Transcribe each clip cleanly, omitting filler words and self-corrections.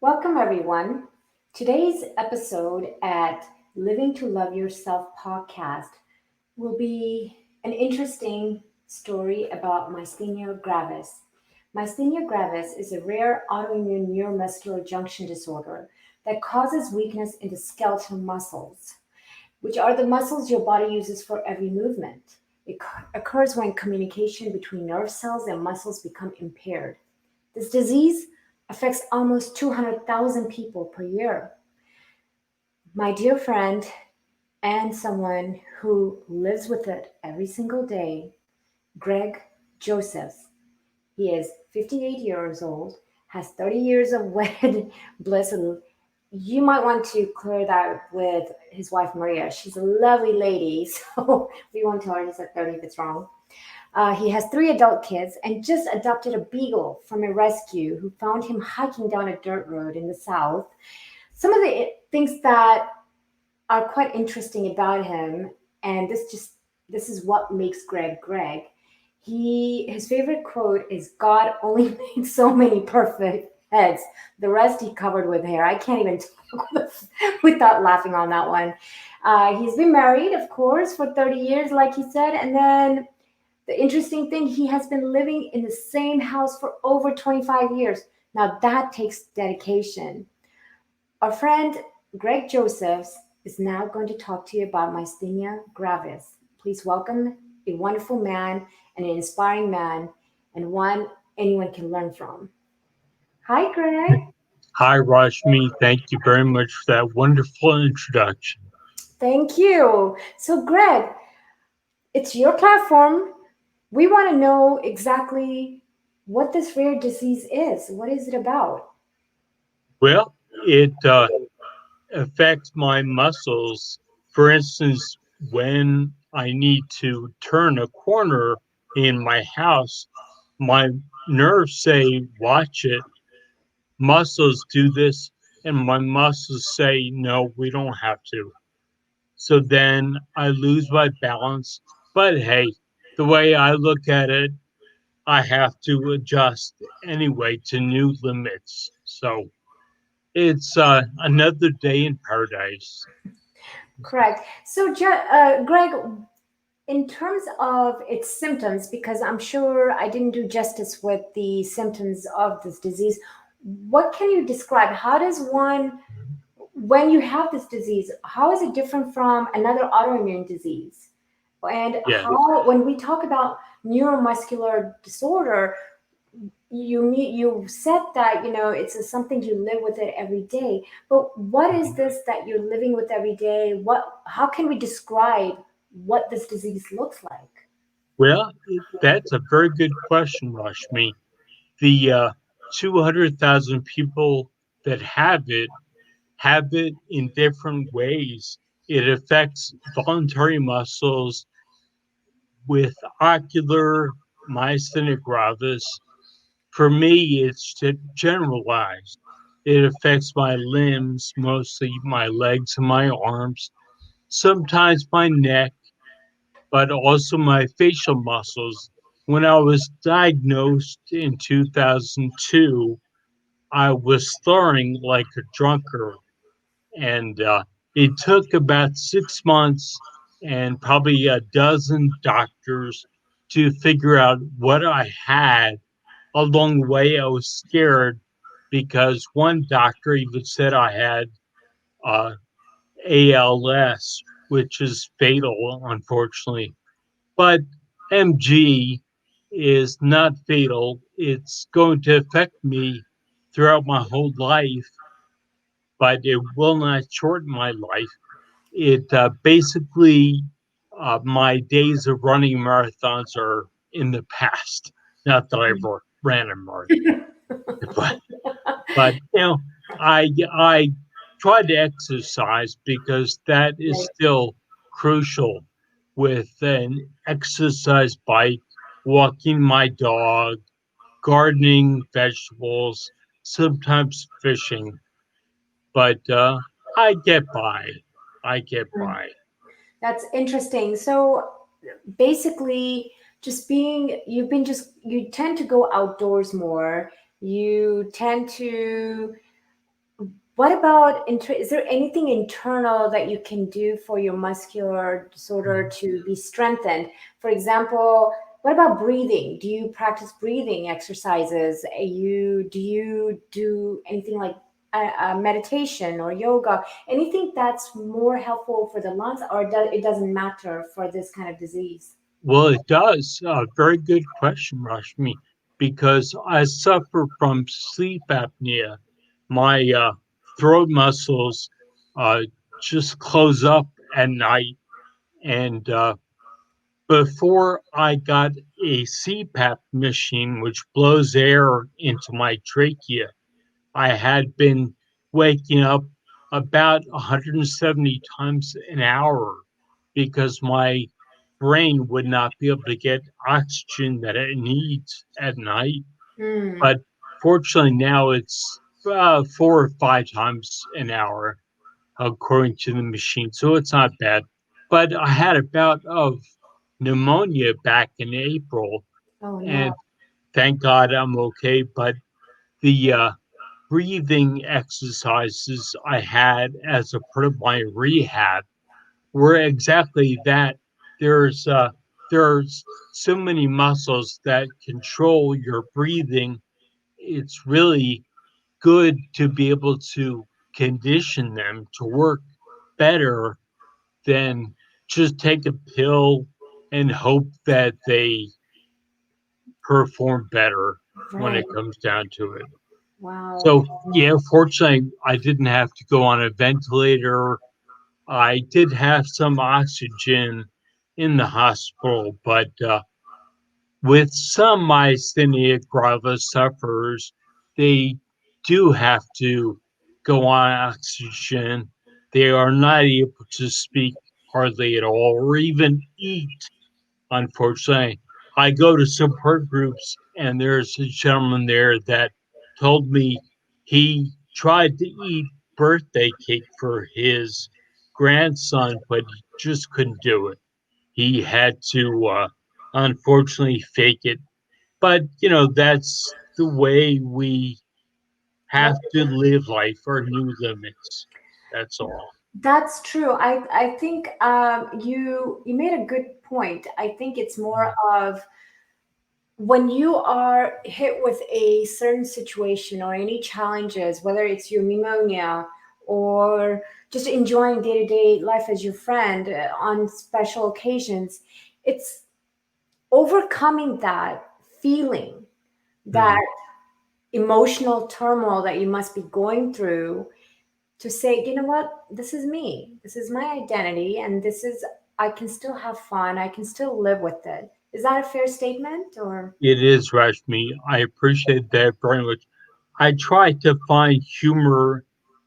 Welcome, everyone. Today's episode at Living to Love Yourself podcast will be an interesting story about myasthenia gravis. Myasthenia gravis is a rare autoimmune neuromuscular junction disorder that causes weakness in the skeletal muscles, which are the muscles your body uses for every movement. It occurs when communication between nerve cells and muscles become impaired. This disease affects almost 200,000 people per year. My dear friend and someone who lives with it every single day, Greg Josephs. He is 58 years old, has 30 years of wedded bliss, and you might want to clear that with his wife Maria. She's a lovely lady, so we won't tell her he's at 30 if it's wrong. He has three adult kids and just adopted a beagle from a rescue who found him hiking down a dirt road in the south. Some of the things that are quite interesting about him, and this is what makes Greg Greg. His favorite quote is God only made so many perfect heads. The rest he covered with hair. I can't even talk without laughing on that one. He's been married, of course, for 30 years, like he said, and then the interesting thing, he has been living in the same house for over 25 years. Now that takes dedication. Our friend Greg Josephs is now going to talk to you about myasthenia gravis. Please welcome a wonderful man and an inspiring man, and one anyone can learn from. Hi, Greg. Hi, Rashmi. Thank you very much for that wonderful introduction. Thank you. So, Greg, it's your platform. We want to know exactly what this rare disease is. What is it about? Well, it affects my muscles. For instance, when I need to turn a corner in my house, my nerves say, watch it. Muscles do this. And my muscles say, no, we don't have to. So then I lose my balance. But hey, the way I look at it, I have to adjust anyway to new limits. So it's another day in paradise. Correct. So, Greg, in terms of its symptoms, because I'm sure I didn't do justice with the symptoms of this disease, what can you describe? How does one, when you have this disease, how is it different from another autoimmune disease? And Yeah. how, when we talk about neuromuscular disorder, you said that it's something you live with it every day, but what is this that you're living with every day? How can we describe what this disease looks like? Well, that's a very good question, Rashmi. The 200,000 people that have it in different ways. It affects voluntary muscles with ocular myasthenia gravis. For me, it's generalized. It affects my limbs, mostly my legs and my arms, sometimes my neck, but also my facial muscles. When I was diagnosed in 2002, I was slurring like a drunkard. And it took about 6 months and probably a dozen doctors to figure out what I had. Along the way, I was scared because one doctor even said I had uh, ALS, which is fatal, unfortunately. But MG is not fatal. It's going to affect me throughout my whole life, but it will not shorten my life. It basically, my days of running marathons are in the past. Not that I ran a marathon, but I try to exercise because that is Right. still crucial with an exercise bike, walking my dog, gardening vegetables, sometimes fishing. But I get by. I get by. That's interesting. So basically, you tend to go outdoors more. You tend to What about, is there anything internal that you can do for your muscular disorder to be strengthened? For example, what about breathing? Do you practice breathing exercises? Do you do anything like meditation or yoga? Anything that's more helpful for the lungs, or it doesn't matter for this kind of disease? Well, it does. Very good question, Rashmi, because I suffer from sleep apnea. My throat muscles uh, just close up at night. And before I got a CPAP machine, which blows air into my trachea, I had been waking up about 170 times an hour because my brain would not be able to get oxygen that it needs at night. Mm, But fortunately, now it's 4 or 5 times an hour, according to the machine. So it's not bad. But I had a bout of pneumonia back in April, oh no. and thank God I'm okay. But the breathing exercises I had as a part of my rehab were exactly that. There's there's so many muscles that control your breathing. It's really good to be able to condition them to work better than just take a pill and hope that they perform better when Right. it comes down to it. Wow. So, yeah, fortunately, I didn't have to go on a ventilator. I did have some oxygen in the hospital, but with some myasthenia gravis sufferers, they do have to go on oxygen. They are not able to speak hardly at all or even eat, unfortunately. I go to support groups, and there's a gentleman there that told me he tried to eat birthday cake for his grandson, but he just couldn't do it. He had to, unfortunately, fake it. But, that's the way we That, have to live life, our new limits. That's all. that's true. I think you made a good point. I think it's more of when you are hit with a certain situation or any challenges, whether it's your pneumonia or just enjoying day to day life as your friend on special occasions, it's overcoming that feeling, that Mhm. emotional turmoil that you must be going through, to say, you know what, this is me, this is my identity, and this is, I can still have fun, I can still live with it. Is that a fair statement or? It is, Rashmi. I appreciate that very much. I try to find humor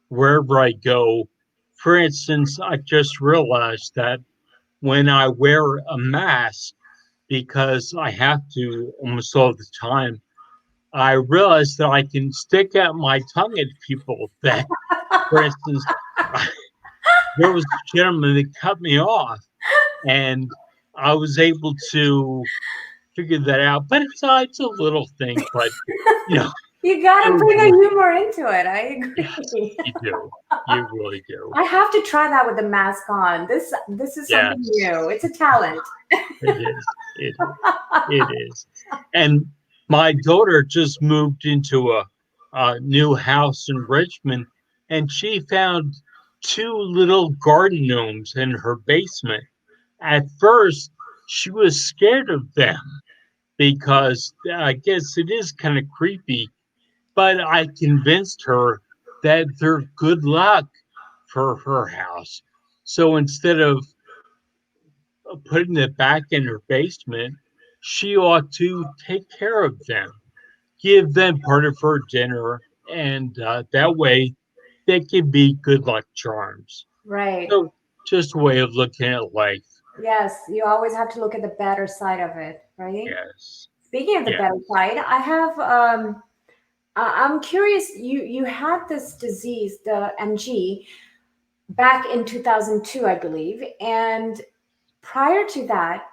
wherever I go. For instance, I just realized that when I wear a mask, because I have to almost all the time, I realize that I can stick out my tongue at people. That, for instance, there was a gentleman that cut me off, and I was able to figure that out. But it's a little thing, but you know, You it gotta was bring worth. a humor into it. I Yes, agree. you do. You really do. I have to try that with the mask on. This is something Yes, new. It's a talent. it is. It is. It is. And my daughter just moved into a new house in Richmond, and she found two little garden gnomes in her basement. At first, she was scared of them because I guess it is kind of creepy, but I convinced her that they're good luck for her house. So instead of putting it back in her basement, she ought to take care of them, give them part of her dinner, and that way they can be good luck charms. Right. So, just a way of looking at life. Yes, you always have to look at the better side of it, right? Yes. Speaking of the Yeah. better side, I have I'm curious, you had this disease, the MG, back in 2002, I believe, and prior to that,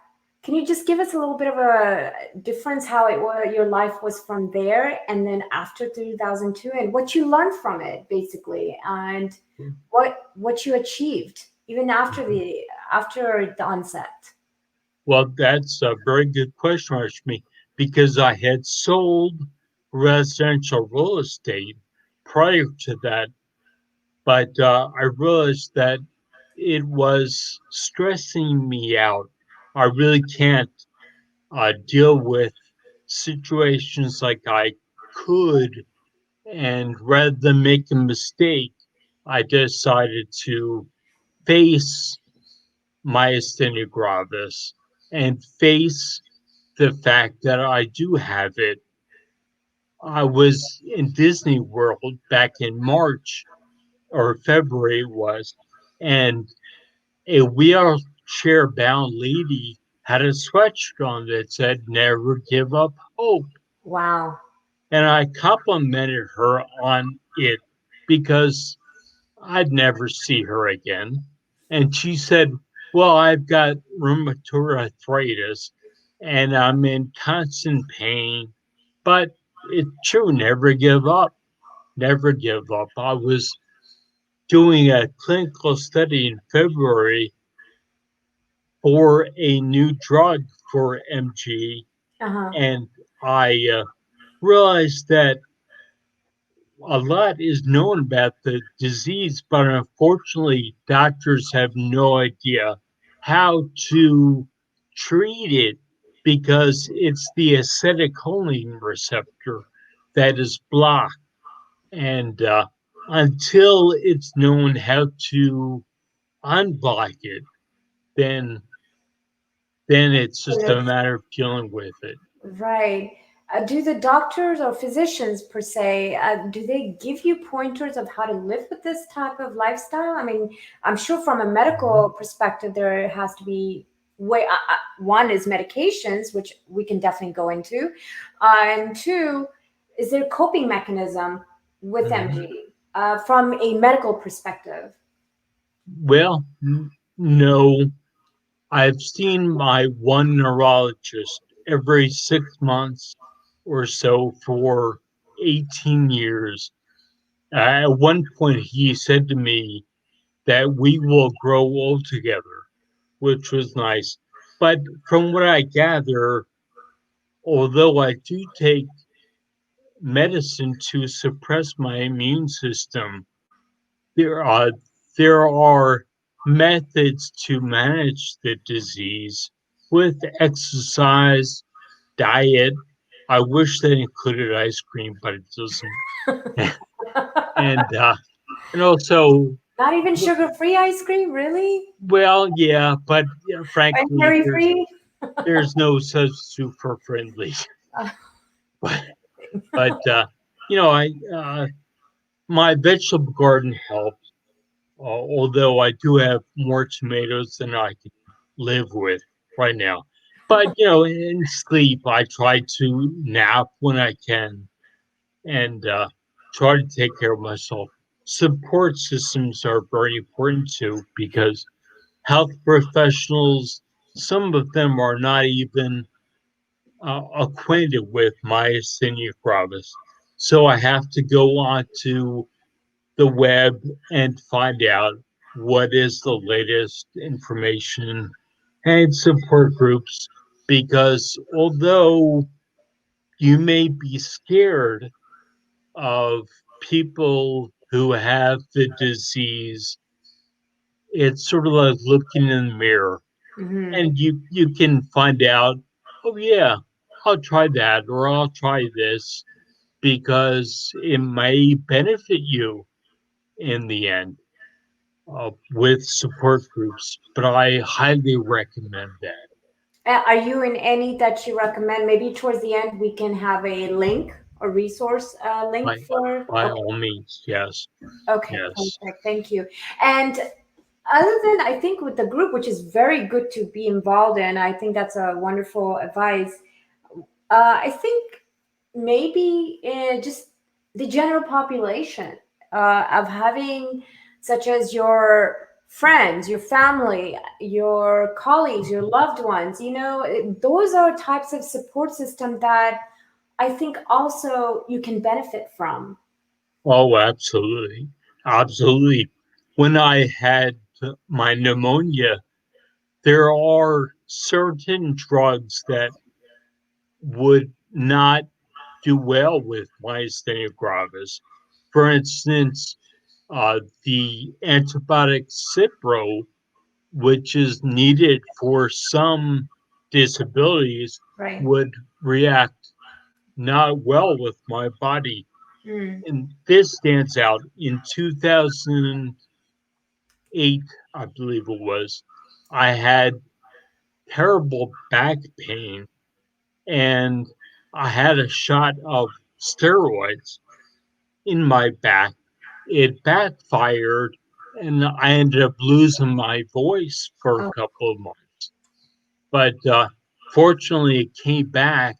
Can you just give us a little bit of a difference how it was, your life was from there and then after 2002, and what you learned from it, basically, and what you achieved even after the onset? Well, that's a very good question, Rashmi, because I had sold residential real estate prior to that, but I realized that it was stressing me out. I really can't deal with situations like I could, and rather than make a mistake, I decided to face myasthenia gravis and face the fact that I do have it. I was in Disney World back in March or February it was, and a wheelchair bound lady had a sweatshirt on that said never give up hope. Wow. And I complimented her on it because I'd never see her again. And she said, well, I've got rheumatoid arthritis and I'm in constant pain, but it's true, never give up, never give up. I was doing a clinical study in February for a new drug for MG, Uh-huh. and I realized that a lot is known about the disease, but unfortunately, doctors have no idea how to treat it because it's the acetylcholine receptor that is blocked. And until it's known how to unblock it, then then it's just a matter of dealing with it. Right. Do the doctors or physicians per se, do they give you pointers of how to live with this type of lifestyle? I mean, I'm sure from a medical perspective, there has to be way. One is medications, which we can definitely go into, and two, is there a coping mechanism with Mhm. MG from a medical perspective? Well, no, I've seen my one neurologist every 6 months or so for 18 years. At one point, he said to me that we will grow old together, which was nice. But from what I gather, although I do take medicine to suppress my immune system, there are there are methods to manage the disease with exercise, diet. I wish that included ice cream, but it doesn't. and and also, Not even sugar-free ice cream, really? well, yeah, but And frankly, dairy-free? there's no substitute for friendly. but I my vegetable garden helps. Although I do have more tomatoes than I can live with right now. But in sleep, I try to nap when I can and try to take care of myself. Support systems are very important too because health professionals, some of them are not even acquainted with myasthenia gravis. So I have to go on to the web and find out what is the latest information and support groups because although you may be scared of people who have the disease, it's sort of like looking in the mirror Hmm. and you can find out, oh yeah, I'll try that or I'll try this because it may benefit you in the end. With support groups, but I highly recommend that. Are you in any that you recommend? Maybe towards the end we can have a link or resource link By for. by Okay, all means, yes, okay, yes. perfect. Thank you. And other than I think with the group, which is very good to be involved in, I think that's a wonderful advice. I think maybe just the general population of having such as your friends, your family, your colleagues, your loved ones. Those are types of support system that I think also you can benefit from. Oh, absolutely. Absolutely. When I had my pneumonia, there are certain drugs that would not do well with myasthenia gravis. For instance, the antibiotic Cipro, which is needed for some disabilities, Right. would react not well with my body. Mm. And this stands out in 2008, I believe it was. I had terrible back pain and I had a shot of steroids in my back. It backfired and I ended up losing my voice for a Oh, couple of months. But fortunately, it came back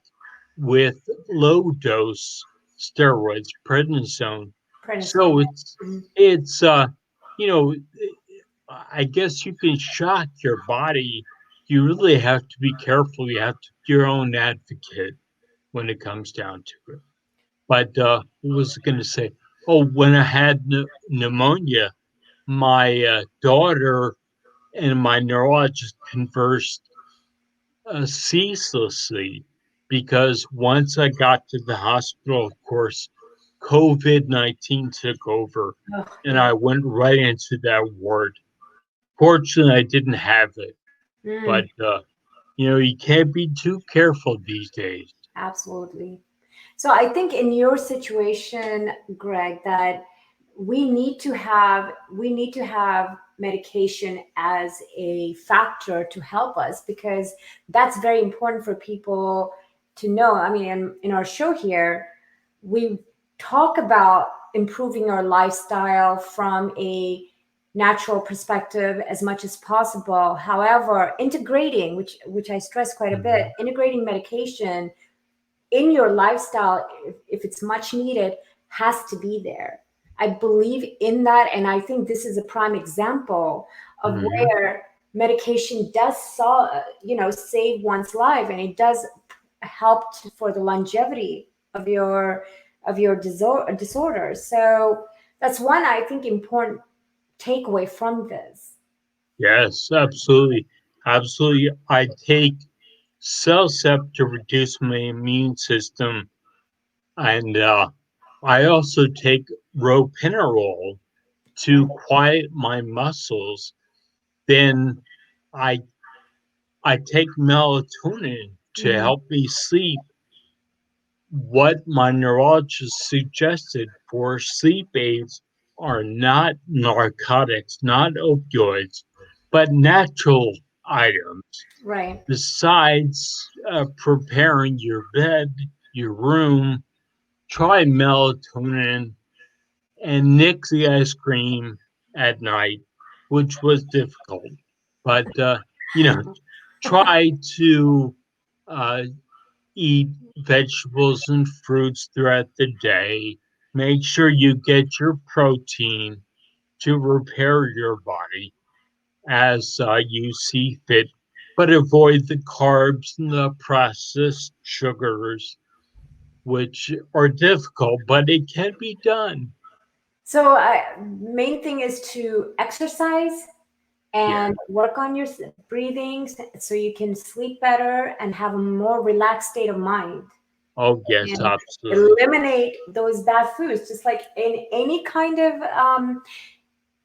with low dose steroids, prednisone. prednisone. So it's you know I guess you can shock your body. You really have to be careful. You have to be your own advocate when it comes down to it. But what was I going to say? Oh, when I had pneumonia, my daughter and my neurologist conversed ceaselessly because once I got to the hospital, of course, COVID-19 took over Oh, and yeah. I went right into that ward. Fortunately, I didn't have it, but Mm, you can't be too careful these days. absolutely. So I think in your situation, Greg, that we need to have medication as a factor to help us, because that's very important for people to know. I mean, in our show here, we talk about improving our lifestyle from a natural perspective as much as possible. However, integrating, which I stress quite a bit, Mhm. integrating medication in your lifestyle, if it's much needed, has to be there. I believe in that, and I think this is a prime example of Mhm. where medication does save one's life, and it does help for the longevity of your disorder. So that's one, I think, important takeaway from this. Yes, absolutely. Absolutely. I take Cellcept to reduce my immune system, and I also take ropinirole to quiet my muscles. Then I I take melatonin to Mm, help me sleep. What my neurologist suggested for sleep aids are not narcotics, not opioids, but natural items. right. Besides preparing your bed, your room, try melatonin and nix the ice cream at night, which was difficult. But, you know, try to uh, eat vegetables and fruits throughout the day. Make sure you get your protein to repair your body as you see fit, but avoid the carbs and the processed sugars, which are difficult, but it can be done. So, main thing is to exercise Yeah. and work on your breathing so you can sleep better and have a more relaxed state of mind, Oh, yes, and absolutely. eliminate those bad foods. Just like in any kind of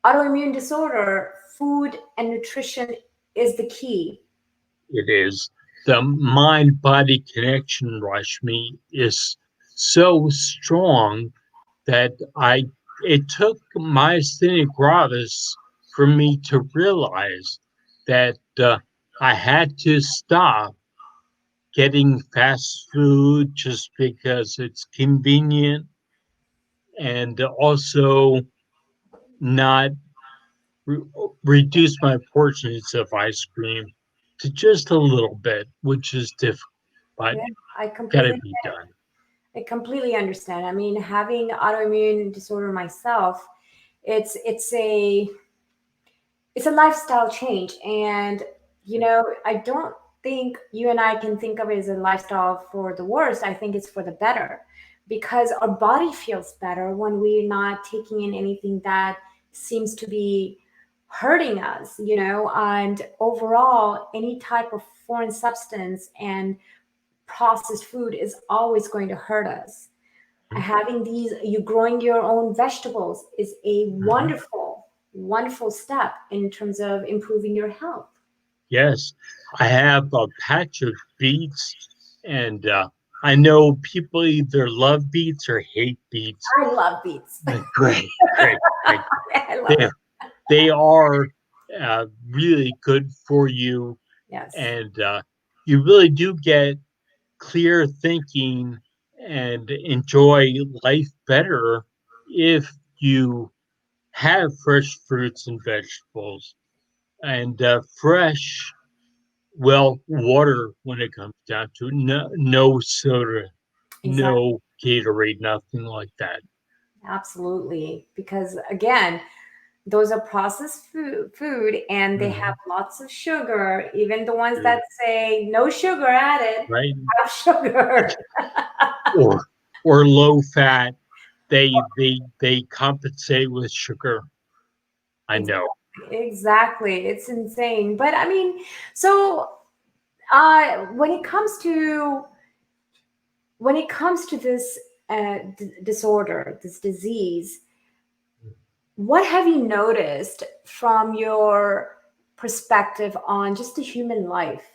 autoimmune disorder, food and nutrition is the key. It is. The mind body connection, Rashmi, is so strong that it took myasthenia gravis for me to realize that I had to stop getting fast food just because it's convenient and also not re- reduce my portions of ice cream to just a little bit, which is difficult, but Yeah, I gotta completely be done. I completely understand. I mean, having autoimmune disorder myself, it's a it's a lifestyle change. And, I don't think you and I can think of it as a lifestyle for the worse. I think it's for the better, because our body feels better when we're not taking in anything that seems to be hurting us, and overall, any type of foreign substance and processed food is always going to hurt us. Having you growing your own vegetables is a Mhm. wonderful step in terms of improving your health. Yes, I have a patch of beets, and I know people either love beets or hate beets. I love beets. Great, great, great. I love They it. they are really good for you, Yes, and you really do get clear thinking and enjoy life better if you have fresh fruits and vegetables and fresh, well, water when it comes down to it. No, no soda, exactly. no Gatorade, nothing like that. Absolutely. Because again, those are processed food and they have Mhm. lots of sugar. Even the ones Yeah, that say no sugar added right? have sugar. Or low fat. They compensate with sugar. I know. Exactly. It's insane. But I mean, so when it comes to this disorder, this disease, what have you noticed from your perspective on just the human life?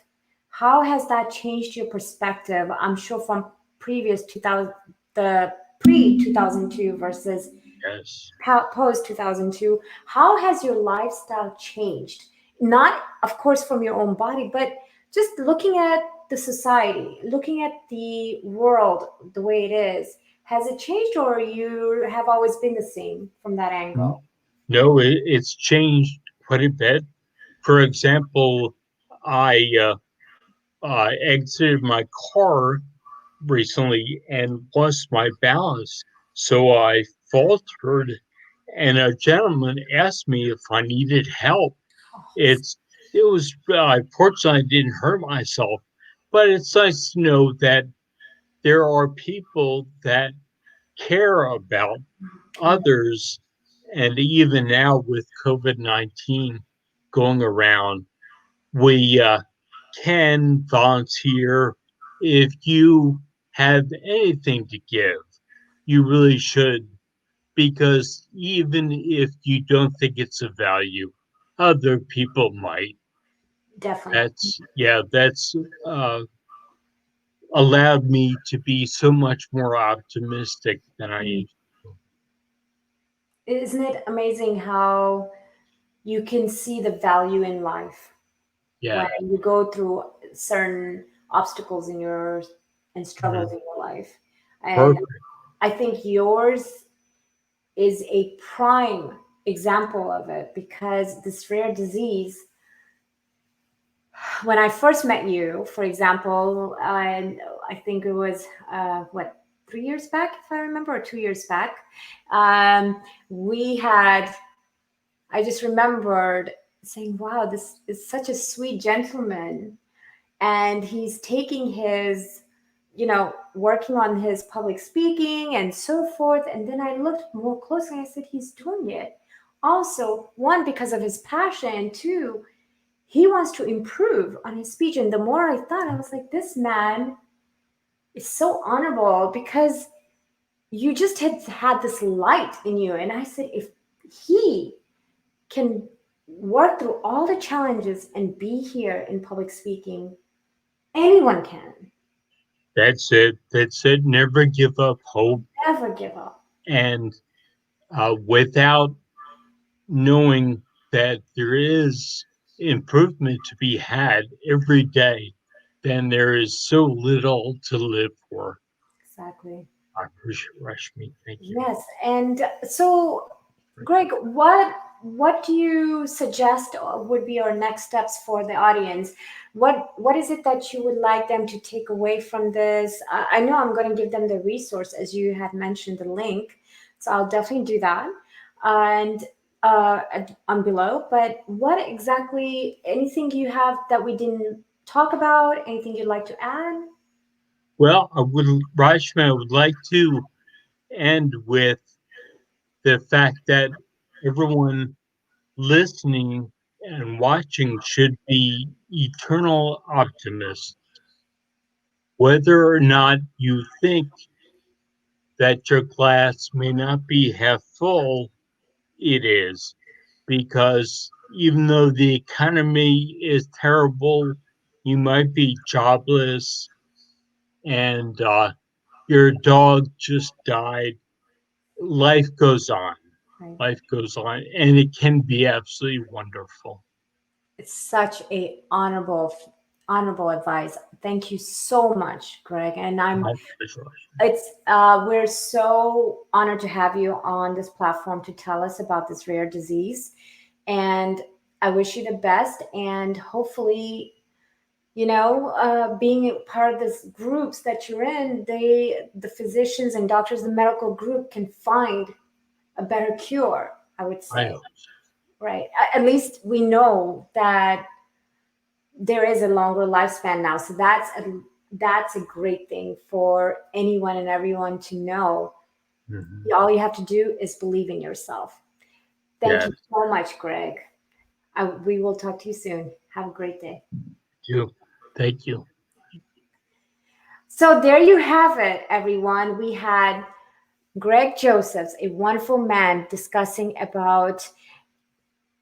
How has that changed your perspective? I'm sure from previous 2000, the pre 2002 versus Yes. post 2002. How has your lifestyle changed? Not, of course, from your own body, but just looking at the society, looking at the world the way it is. Has it changed, or you have always been the same from that N- angle? No, it's changed quite a bit. For example, I exited my car recently and lost my balance. So I faltered, and a gentleman asked me if I needed help. It's it was fortunately I didn't hurt myself, but it's nice to know that there are people that care about others, and even now with COVID-19 going around, we can volunteer. If you have anything to give, you really should, because even if you don't think it's of value, other people might. Definitely. That's uh, allowed me to be so much more optimistic than I Mm. used to. Isn't it amazing how you can see the value in life when Yeah, you go through certain obstacles in your and struggles mhm, in your life? And perfect. I think yours is a prime example of it, because this rare disease, when I first met you, for example, I think it was what, 3 years back, if I remember, or 2 years back. We had. I just remembered saying, "Wow, this is such a sweet gentleman," and he's taking his, working on his public speaking and so forth. And then I looked more closely. I said, "He's doing it." Also, one, because of his passion, and two, he wants to improve on his speech. And the more I thought, I was like, this man is so honorable, because you just had this light in you. And I said, if he can work through all the challenges and be here in public speaking, anyone can. That's it. That's it. Never give up hope. Never give up. And without knowing that there is improvement to be had every day, then there is so little to live for. Exactly. I appreciate Rashmi. Thank you. Yes. And so, Greg, what do you suggest would be our next steps for the audience? What is it that you would like them to take away from this? I know I'm going to give them the resource, as you had mentioned, the link, so I'll definitely do that. And on below. But what exactly, anything you have that we didn't talk about, anything you'd like to add? Well, Rashmi, I would like to end with the fact that everyone listening and watching should be eternal optimists. Whether or not you think that your glass may not be half full, it is. Because even though the economy is terrible, you might be jobless, and your dog just died. Life goes on. Right. Life goes on, and it can be absolutely wonderful. It's such a honorable advice. Thank you so much, Greg. And My pleasure. it's we're so honored to have you on this platform to tell us about this rare disease. And I wish you the best. And hopefully, being a part of this groups that you're in, the physicians and doctors, the medical group can find a better cure, I would I say. hope so. Right. At least we know that there is a longer lifespan now. So that's a great thing for anyone and everyone to know. Mhm. All you have to do is believe in yourself. Thank Yes, you so much, Greg. We will talk to you soon. Have a great day. you. Thank you. So there you have it, everyone. We had Greg Josephs, a wonderful man, discussing about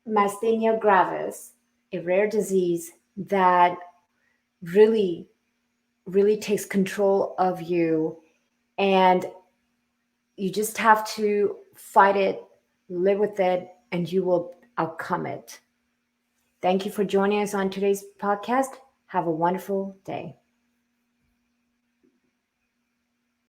Myasthenia gravis, a rare disease that really, really takes control of you. And you just have to fight it, live with it, and you will outcome it. Thank you for joining us on today's podcast. Have a wonderful day.